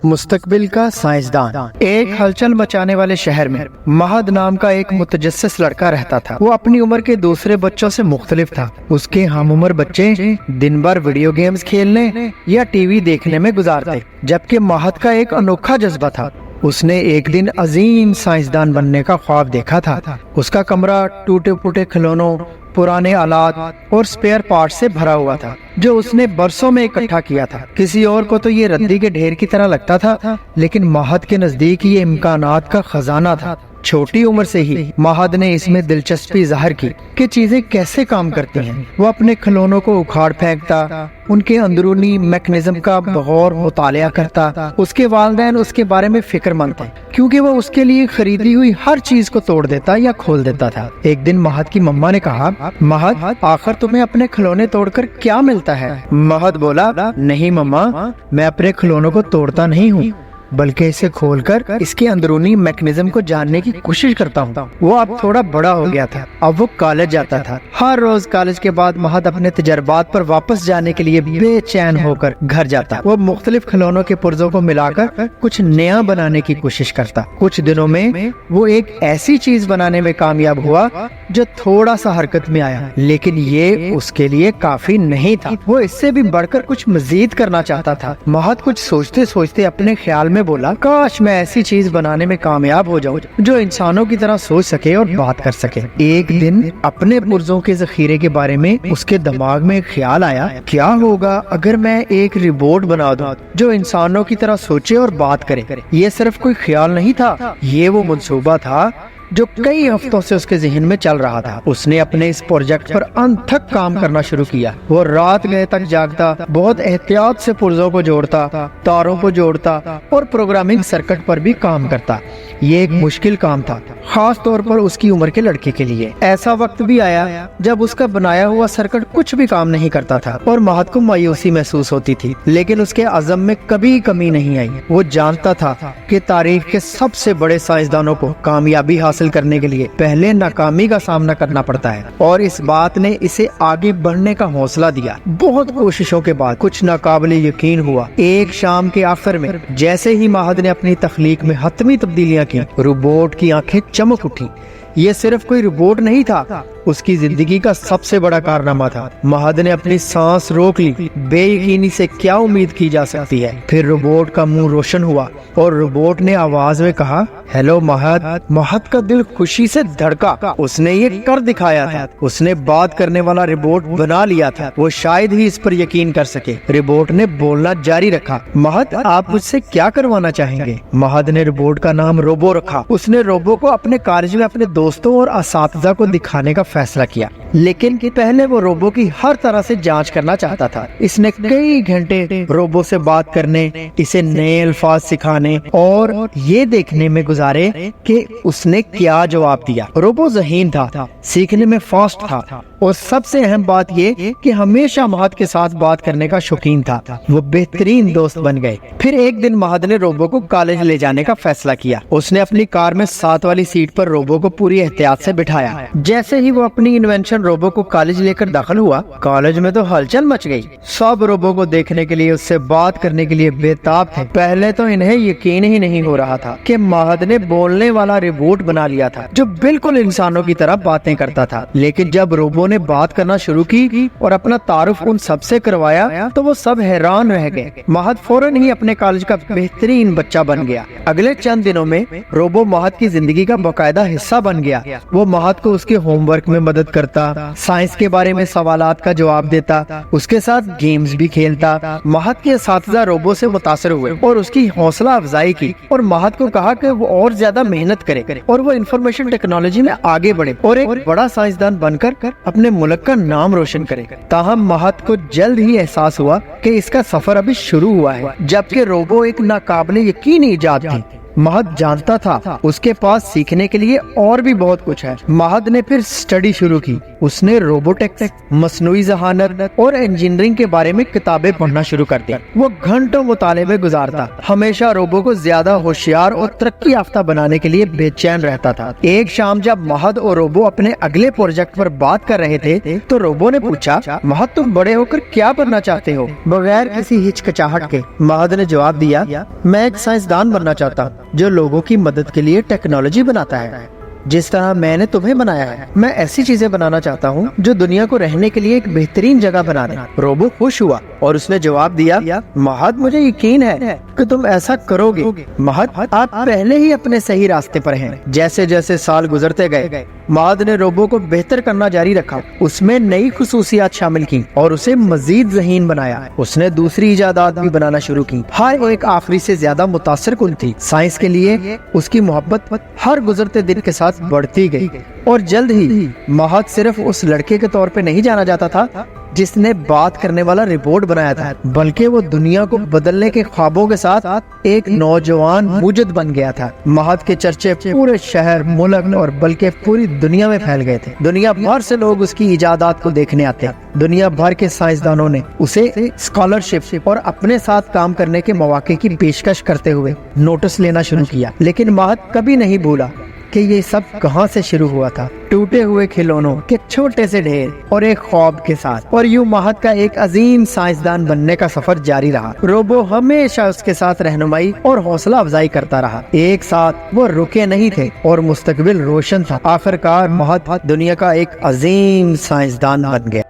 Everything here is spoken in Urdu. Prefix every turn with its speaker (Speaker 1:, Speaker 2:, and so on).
Speaker 1: مستقبل کا سائنسدان ایک ہلچل مچانے والے شہر میں مہد نام کا ایک متجسس لڑکا رہتا تھا۔ وہ اپنی عمر کے دوسرے بچوں سے مختلف تھا۔ اس کے ہم عمر بچے دن بھر ویڈیو گیمز کھیلنے یا ٹی وی دیکھنے میں گزارتے، جبکہ مہد کا ایک انوکھا جذبہ تھا۔ اس نے ایک دن عظیم سائنسدان بننے کا خواب دیکھا تھا۔ اس کا کمرہ ٹوٹے پھوٹے کھلونوں، پرانے آلات اور سپیئر پارٹ سے بھرا ہوا تھا جو اس نے برسوں میں اکٹھا کیا تھا۔ کسی اور کو تو یہ ردی کے ڈھیر کی طرح لگتا تھا، لیکن مہد کے نزدیک یہ امکانات کا خزانہ تھا۔ چھوٹی عمر سے ہی مہد نے اس میں دلچسپی ظاہر کی کہ چیزیں کیسے کام کرتی ہیں۔ وہ اپنے کھلونوں کو اکھاڑ پھینکتا، ان کے اندرونی میکانزم کا بغور مطالعہ کرتا۔ اس کے والدین اس کے بارے میں فکر مند تھے، کیونکہ وہ اس کے لیے خریدی ہوئی ہر چیز کو توڑ دیتا یا کھول دیتا تھا۔ ایک دن مہد کی مما نے کہا، مہد، آخر تمہیں اپنے کھلونے توڑ کر کیا ملتا ہے؟ مہد بولا، نہیں مما، میں اپنے کھلونوں کو توڑتا نہیں ہوں، بلکہ اسے کھول کر اس کے اندرونی میکانزم کو جاننے کی کوشش کرتا ہوں۔ وہ اب تھوڑا بڑا ہو گیا تھا، اب وہ کالج جاتا تھا۔ ہر روز کالج کے بعد مہد اپنے تجربات پر واپس جانے کے لیے بے چین ہو کر گھر جاتا۔ وہ مختلف کھلونوں کے پرزوں کو ملا کر کچھ نیا بنانے کی کوشش کرتا۔ کچھ دنوں میں وہ ایک ایسی چیز بنانے میں کامیاب ہوا جو تھوڑا سا حرکت میں آیا، لیکن یہ اس کے لیے کافی نہیں تھا۔ وہ اس سے بھی بڑھ کر کچھ مزید کرنا چاہتا تھا۔ مہد کچھ سوچتے سوچتے اپنے خیال میں بولا، کاش میں ایسی چیز بنانے میں کامیاب ہو جاؤں جو انسانوں کی طرح سوچ سکے اور بات کر سکے۔ ایک دن اپنے پرزوں کے ذخیرے کے بارے میں اس کے دماغ میں خیال آیا، کیا ہوگا اگر میں ایک روبوٹ بنا دوں جو انسانوں کی طرح سوچے اور بات کرے؟ یہ صرف کوئی خیال نہیں تھا، یہ وہ منصوبہ تھا جو کئی ہفتوں سے اس کے ذہن میں چل رہا تھا۔ اس نے اپنے اس پروجیکٹ پر انتھک کام کرنا شروع کیا۔ وہ رات گئے تک جاگتا، بہت احتیاط سے پرزوں کو جوڑتا، تاروں کو جوڑتا اور پروگرامنگ سرکٹ پر بھی کام کرتا۔ یہ ایک مشکل کام تھا، خاص طور پر اس کی عمر کے لڑکے کے لیے۔ ایسا وقت بھی آیا جب اس کا بنایا ہوا سرکٹ کچھ بھی کام نہیں کرتا تھا اور مہد کو مایوسی محسوس ہوتی تھی، لیکن اس کے عزم میں کبھی کمی نہیں آئی۔ وہ جانتا تھا کہ تاریخ کے سب سے بڑے سائنسدانوں کو کامیابی حاصل کرنے کے لیے پہلے ناکامی کا سامنا کرنا پڑتا ہے، اور اس بات نے اسے آگے بڑھنے کا حوصلہ دیا۔ بہت کوششوں کے بعد کچھ ناقابل یقین ہوا۔ ایک شام کے آخر میں جیسے ہی مہد نے اپنی تخلیق میں حتمی تبدیلیاں کی، روبوٹ کی آنکھیں چمک اٹھی۔ یہ صرف کوئی روبوٹ نہیں تھا، اس کی زندگی کا سب سے بڑا کارنامہ تھا۔ مہد نے اپنی سانس روک لی، بے یقینی سے کیا امید کی جا سکتی ہے۔ پھر روبوٹ کا منہ روشن ہوا اور روبوٹ نے آواز میں کہا، ہیلو مہد۔ مہد کا دل خوشی سے دھڑکا، اس نے یہ کر دکھایا تھا۔ اس نے بات کرنے والا روبوٹ بنا لیا تھا۔ وہ شاید ہی اس پر یقین کر سکے۔ روبوٹ نے بولنا جاری رکھا، مہد، آپ مجھ سے کیا کروانا چاہیں گے؟ مہد نے روبوٹ کا نام روبو رکھا۔ اس نے روبو کو اپنے کالج میں اپنے دوستوں اور اساتذہ کو دکھانے کا فیصلہ کیا، لیکن پہلے وہ روبو کی ہر طرح سے جانچ کرنا چاہتا تھا۔ اس نے کئی گھنٹے روبو سے بات کرنے، اسے نئے الفاظ سکھانے اور یہ دیکھنے میں گزارے کہ اس نے کیا جواب دیا۔ روبو ذہین تھا، سیکھنے میں فاسٹ تھا، اور سب سے اہم بات یہ کہ ہمیشہ مہد کے ساتھ بات کرنے کا شوقین تھا۔ وہ بہترین دوست بن گئے۔ پھر ایک دن مہد نے روبو کو کالج لے جانے کا فیصلہ کیا۔ اس نے اپنی کار میں 7 والی سیٹ پر روبو کو پوری احتیاط سے بٹھایا۔ جیسے ہی وہ اپنی انوینشن روبو کو کالج لے کر داخل ہوا، کالج میں تو ہلچل مچ گئی۔ سب روبو کو دیکھنے کے لیے، اس سے بات کرنے کے لیے بےتاب تھے۔ پہلے تو انہیں یقین ہی نہیں ہو رہا تھا کہ مہد نے بولنے والا روبوٹ بنا لیا تھا جو بالکل انسانوں کی طرح باتیں کرتا تھا۔ لیکن جب روبو نے بات کرنا شروع کی اور اپنا تعارف ان سب سے کروایا تو وہ سب حیران رہ گئے۔ مہد فوراً ہی اپنے کالج کا بہترین بچہ بن گیا۔ اگلے چند دنوں میں روبو مہد کی زندگی کا باقاعدہ حصہ بن گیا۔ وہ مہد کو اس کے ہوم ورک میں مدد کرتا، سائنس کے بارے میں سوالات کا جواب دیتا، اس کے ساتھ گیمز بھی کھیلتا۔ مہد کے اساتذہ روبو سے متاثر ہوئے اور اس کی حوصلہ افزائی کی، اور مہد کو کہا کہ وہ اور زیادہ محنت کرے اور وہ انفارمیشن ٹیکنالوجی میں آگے بڑھے اور ایک بڑا سائنسدان بن کر اپنے ملک کا نام روشن کرے۔ تاہم مہد کو جلد ہی احساس ہوا کہ اس کا سفر ابھی شروع ہوا ہے، جبکہ روبو ایک ناقابل یقین ایجاد تھی۔ مہد جانتا تھا اس کے پاس سیکھنے کے لیے اور بھی بہت کچھ ہے۔ مہد نے پھر اسٹڈی شروع کی، اس نے روبوٹکس، مصنوعی ذہانت اور انجینئرنگ کے بارے میں کتابیں پڑھنا شروع کر دی۔ وہ گھنٹوں مطالعے میں گزارتا، ہمیشہ روبو کو زیادہ ہوشیار اور ترقی یافتہ بنانے کے لیے بے چین رہتا تھا۔ ایک شام جب مہد اور روبو اپنے اگلے پروجیکٹ پر بات کر رہے تھے تو روبو نے پوچھا، مہد تم بڑے ہو کر کیا بننا چاہتے ہو؟ بغیر کسی ہچکچاہٹ کے مہد نے جواب دیا، میں ایک سائنسدان بننا چاہتا ہوں جو لوگوں کی مدد کے لیے ٹیکنالوجی بناتا ہے، جس طرح میں نے تمہیں بنایا ہے۔ میں ایسی چیزیں بنانا چاہتا ہوں جو دنیا کو رہنے کے لیے ایک بہترین جگہ بنا دیں۔ روبو خوش ہوا اور اس نے جواب دیا، مہد مجھے یقین ہے کہ تم ایسا کرو گے۔ مہد آپ پہلے ہی اپنے صحیح راستے پر ہیں۔ جیسے جیسے سال گزرتے گئے، مہد نے روبو کو بہتر کرنا جاری رکھا، اس میں نئی خصوصیات شامل کی اور اسے مزید ذہین بنایا۔ اس نے دوسری ایجادات بھی بنانا شروع کی، ہر ایک آخری سے زیادہ متاثر کن تھی۔ سائنس کے لیے اس کی محبت ہر گزرتے دن کے ساتھ بڑھتی گئی اور جلد ہی مہد صرف اس لڑکے کے طور پہ نہیں جانا جاتا تھا جس نے بات کرنے والا روبوٹ بنایا تھا، بلکہ وہ دنیا کو بدلنے کے خوابوں کے ساتھ ایک نوجوان موجد بن گیا تھا۔ مہد کے چرچے پورے شہر، ملک اور بلکہ پوری دنیا میں پھیل گئے تھے۔ دنیا بھر سے لوگ اس کی ایجادات کو دیکھنے آتے۔ دنیا بھر کے سائنسدانوں نے اسے اسکالرشپ اور اپنے ساتھ کام کرنے کے مواقع کی پیشکش کرتے ہوئے نوٹس لینا شروع کیا، لیکن مہد کبھی نہیں بھولا کہ یہ سب کہاں سے شروع ہوا تھا، ٹوٹے ہوئے کھلونوں کے چھوٹے سے ڈھیر اور ایک خواب کے ساتھ۔ اور یوں مہد کا ایک عظیم سائنسدان بننے کا سفر جاری رہا۔ روبو ہمیشہ اس کے ساتھ رہنمائی اور حوصلہ افزائی کرتا رہا۔ ایک ساتھ وہ رکے نہیں تھے اور مستقبل روشن تھا۔ آخرکار مہد دنیا کا ایک عظیم سائنسدان بن گیا۔